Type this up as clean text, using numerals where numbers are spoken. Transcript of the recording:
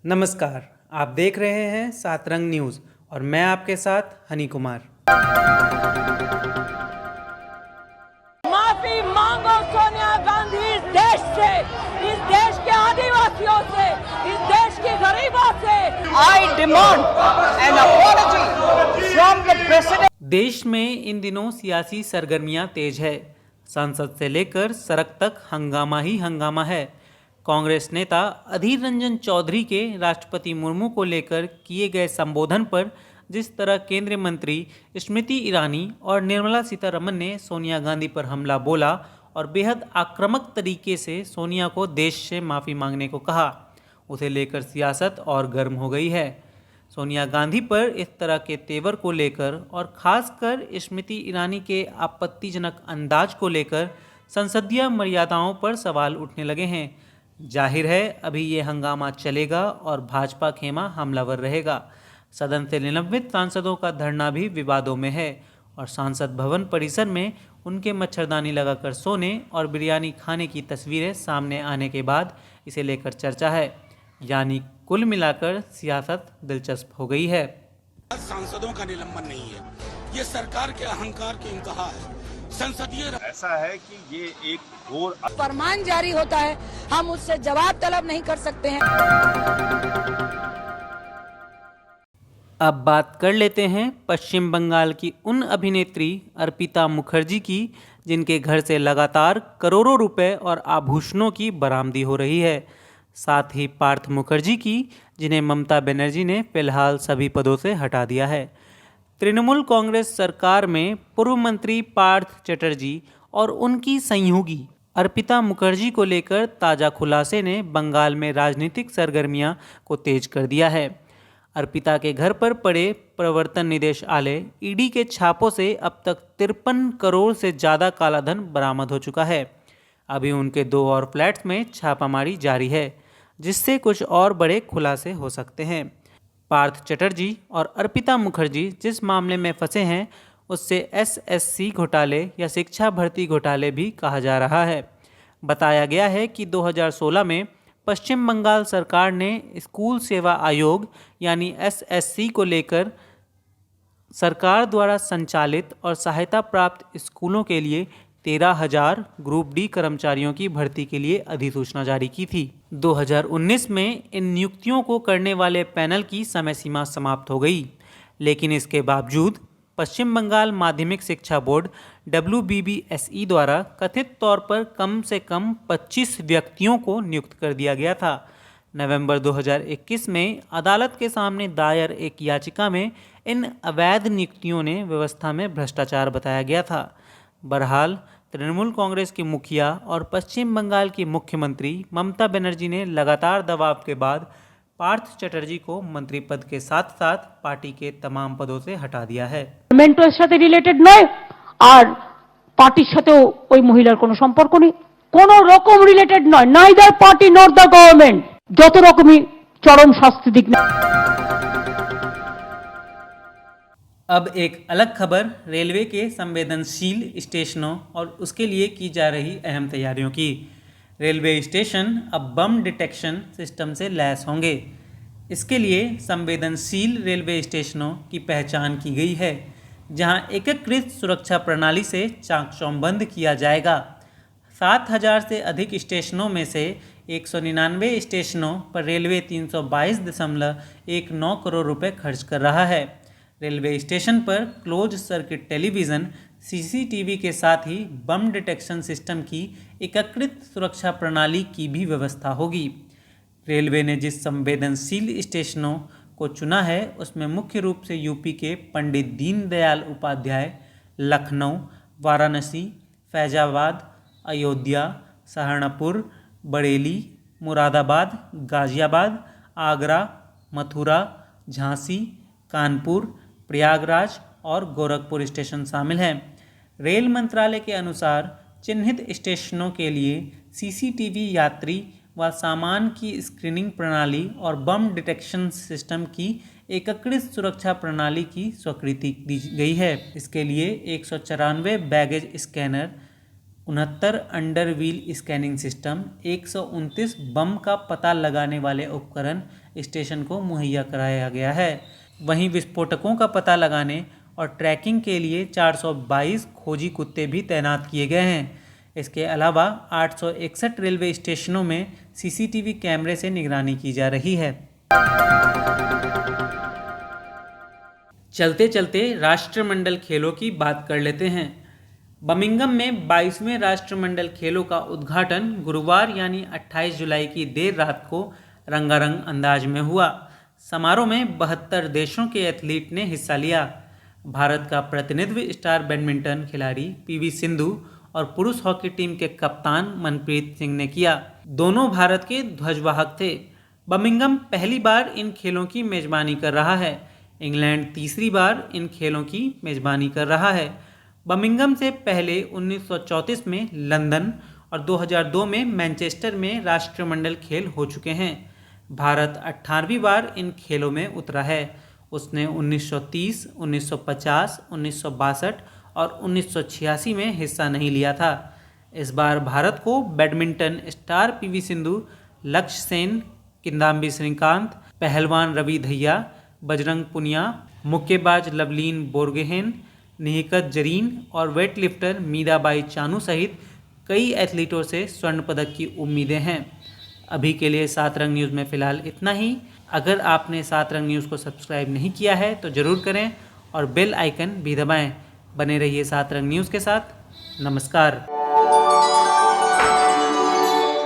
नमस्कार, आप देख रहे हैं सात रंग न्यूज़ और मैं आपके साथ हनी कुमार। माफी मांगो सोनिया गांधी इस देश से, इस देश के आदिवासियों से, इस देश के गरीबों से। I demand an apology from the president. देश में इन दिनों सियासी सरगर्मियां तेज है। संसद से लेकर सड़क तक हंगामा ही हंगामा है। कांग्रेस नेता अधीर रंजन चौधरी के राष्ट्रपति मुर्मू को लेकर किए गए संबोधन पर जिस तरह केंद्रीय मंत्री स्मृति ईरानी और निर्मला सीतारमण ने सोनिया गांधी पर हमला बोला और बेहद आक्रामक तरीके से सोनिया को देश से माफ़ी मांगने को कहा, उसे लेकर सियासत और गर्म हो गई है। सोनिया गांधी पर इस तरह के तेवर को लेकर और खासकर स्मृति ईरानी के आपत्तिजनक अंदाज को लेकर संसदीय मर्यादाओं पर सवाल उठने लगे हैं। जाहिर है अभी ये हंगामा चलेगा और भाजपा खेमा हमलावर रहेगा। सदन से निलंबित सांसदों का धरना भी विवादों में है और सांसद भवन परिसर में उनके मच्छरदानी लगाकर सोने और बिरयानी खाने की तस्वीरें सामने आने के बाद इसे लेकर चर्चा है। यानी कुल मिलाकर सियासत दिलचस्प हो गई है। सांसदों का निलंबन नहीं है, ये सरकार के अहंकार की इंतहा है। संसदीय ऐसा है कि ये एक घोर फरमान जारी होता है, हम उससे जवाब तलब नहीं कर सकते हैं। अब बात कर लेते हैं पश्चिम बंगाल की उन अभिनेत्री अर्पिता मुखर्जी की, जिनके घर से लगातार करोड़ों रुपए और आभूषणों की बरामदी हो रही है। साथ ही पार्थ मुखर्जी की, जिन्हें ममता बनर्जी ने फिलहाल सभी पदों से हटा दिया है। तृणमूल कांग्रेस सरकार में पूर्व मंत्री पार्थ चटर्जी और उनकी सहयोगी अर्पिता मुखर्जी को लेकर ताज़ा खुलासे ने बंगाल में राजनीतिक सरगर्मियां को तेज कर दिया है। अर्पिता के घर पर पड़े प्रवर्तन निदेशालय ईडी के छापों से अब तक 53 करोड़ से ज़्यादा कालाधन बरामद हो चुका है। अभी उनके 2 और फ्लैट्स में छापामारी जारी है, जिससे कुछ और बड़े खुलासे हो सकते हैं। पार्थ चटर्जी और अर्पिता मुखर्जी जिस मामले में फंसे हैं उससे एसएससी घोटाले या शिक्षा भर्ती घोटाले भी कहा जा रहा है। बताया गया है कि 2016 में पश्चिम बंगाल सरकार ने स्कूल सेवा आयोग यानी एसएससी को लेकर सरकार द्वारा संचालित और सहायता प्राप्त स्कूलों के लिए 13,000 ग्रुप डी कर्मचारियों की भर्ती के लिए अधिसूचना जारी की थी। 2019 में इन नियुक्तियों को करने वाले पैनल की समय सीमा समाप्त हो गई, लेकिन इसके बावजूद पश्चिम बंगाल माध्यमिक शिक्षा बोर्ड WBBSE द्वारा कथित तौर पर कम से कम 25 व्यक्तियों को नियुक्त कर दिया गया था। नवंबर 2021 में अदालत के सामने दायर एक याचिका में इन अवैध नियुक्तियों ने व्यवस्था में भ्रष्टाचार बताया गया था। बहरहाल तृणमूल कांग्रेस की मुखिया और पश्चिम बंगाल की मुख्यमंत्री ममता बनर्जी ने लगातार दबाव के बाद पार्थ चटर्जी को मंत्री पद के साथ साथ पार्टी के तमाम पदों से हटा दिया है। মেন্টরের সাথে রিলেটেড নয় আর পার্টির সাথেও ওই মহিলার কোনো সম্পর্ক নেই, কোনো রকম রিলেটেড নয়, নাইদার পার্টি নর দ্য গভর্নমেন্ট, যত রকমই চরম শাস্তি দিক না। अब एक अलग खबर रेलवे के संवेदनशील स्टेशनों और उसके लिए की जा रही अहम तैयारियों की। रेलवे स्टेशन अब बम डिटेक्शन सिस्टम से लैस होंगे। इसके लिए संवेदनशील रेलवे स्टेशनों की पहचान की गई है, जहां एकीकृत सुरक्षा प्रणाली से चाक चौबंद किया जाएगा। 7,000 से अधिक स्टेशनों में से 199 स्टेशनों पर रेलवे 322.19 करोड़ रुपए खर्च कर रहा है। रेलवे स्टेशन पर क्लोज सर्किट टेलीविज़न CCTV के साथ ही बम डिटेक्शन सिस्टम की एकीकृत सुरक्षा प्रणाली की भी व्यवस्था होगी। रेलवे ने जिस संवेदनशील स्टेशनों को चुना है उसमें मुख्य रूप से यूपी के पंडित दीनदयाल उपाध्याय, लखनऊ, वाराणसी, फैजाबाद, अयोध्या, सहारनपुर, बरेली, मुरादाबाद, गाजियाबाद, आगरा, मथुरा, झांसी, कानपुर, प्रयागराज और गोरखपुर स्टेशन शामिल हैं। रेल मंत्रालय के अनुसार चिन्हित स्टेशनों के लिए CCTV यात्री व सामान की स्क्रीनिंग प्रणाली और बम डिटेक्शन सिस्टम की एकीकृत सुरक्षा प्रणाली की स्वीकृति दी गई है। इसके लिए 194 baggage scanner, 69 under wheel scanning system, 129 बम का पता लगाने वाले उपकरण स्टेशन को मुहैया कराया गया है। वहीं विस्फोटकों का पता लगाने और ट्रैकिंग के लिए 422 खोजी कुत्ते भी तैनात किए गए हैं। इसके अलावा 861 रेलवे स्टेशनों में सीसीटीवी कैमरे से निगरानी की जा रही है। चलते चलते राष्ट्रमंडल खेलों की बात कर लेते हैं। बर्मिंघम में 22वें राष्ट्रमंडल खेलों का उद्घाटन गुरुवार यानी 28 जुलाई की देर रात को रंगारंग अंदाज में हुआ। समारोह में 72 देशों के एथलीट ने हिस्सा लिया। भारत का प्रतिनिधित्व स्टार बैडमिंटन खिलाड़ी पीवी सिंधु और पुरुष हॉकी टीम के कप्तान मनप्रीत सिंह ने किया। दोनों भारत के ध्वजवाहक थे। बर्मिंघम पहली बार इन खेलों की मेजबानी कर रहा है। इंग्लैंड तीसरी बार इन खेलों की मेजबानी कर रहा है। बर्मिंघम से पहले 1934 में लंदन और 2002 में मैनचेस्टर में राष्ट्रमंडल खेल हो चुके हैं। भारत 18वीं बार इन खेलों में उतरा है। उसने 1930, 1950, 1962 और 1986 में हिस्सा नहीं लिया था। इस बार भारत को बैडमिंटन स्टार पीवी सिंधु, लक्ष्य सेन, किदांबी श्रीकांत, पहलवान रवि दहिया, बजरंग पुनिया, मुक्केबाज लवलीन बोरगोहेन, निहिकत जरीन और वेटलिफ्टर मीराबाई चानू सहित कई एथलीटों से स्वर्ण पदक की उम्मीदें हैं। अभी के लिए 7 रंग न्यूज़ में फ़िलहाल इतना ही। अगर आपने 7 रंग न्यूज़ को सब्सक्राइब नहीं किया है तो ज़रूर करें और बेल आइकन भी दबाएं। बने रहिए 7 रंग न्यूज़ के साथ। नमस्कार।